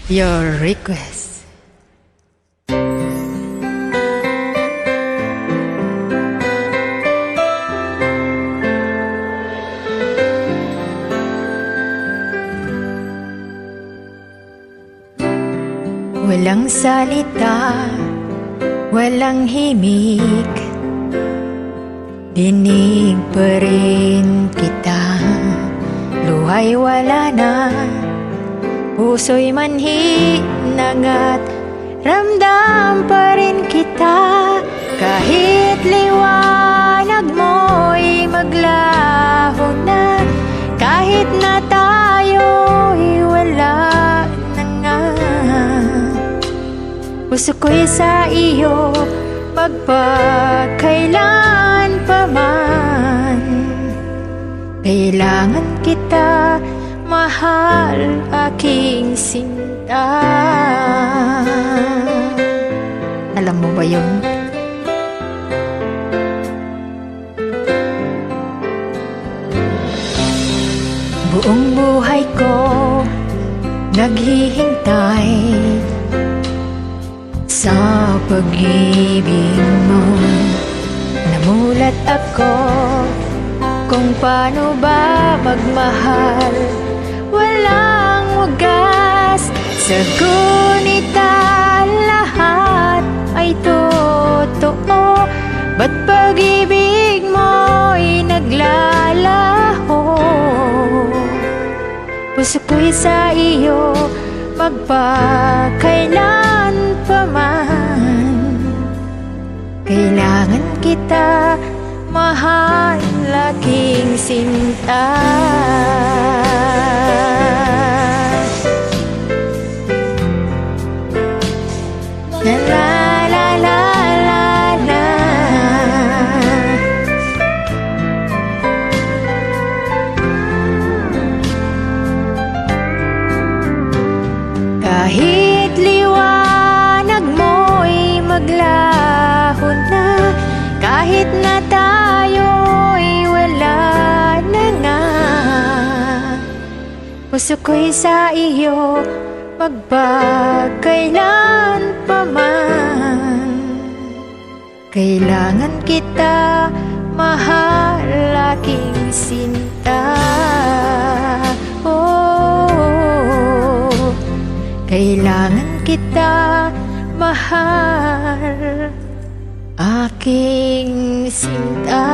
your request. Walang salita, walang himig, dinig pa rin kita. Luhay wala na, puso'y manhi at ramdam pa rin kita. Kahit liwanag mo'y maglaho na, kahit na tayo'y wala na nga. Puso ko'y sa iyo magpakailan pa man. Kailangan kita, mahal aking sinta. Alam mo ba yun? Buong buhay ko naghihintay sa pag-ibig mo. Namulat ako kung paano ba magmahal, walang wagas. Sa gunita lahat ay totoo, ba't pag-ibig mo'y naglalaho? Puso ko'y sa iyo magpakailan pa man. Kailangan kita, mahal aking sinta. La la la la la. Kahit liwanag mo'y maglaho na, kahit na tayo'y wala na nga. Puso ko'y sa iyo magpakailan pa man. Kailangan kita, mahal aking sinta. Oh, kailangan kita, mahal aking sinta.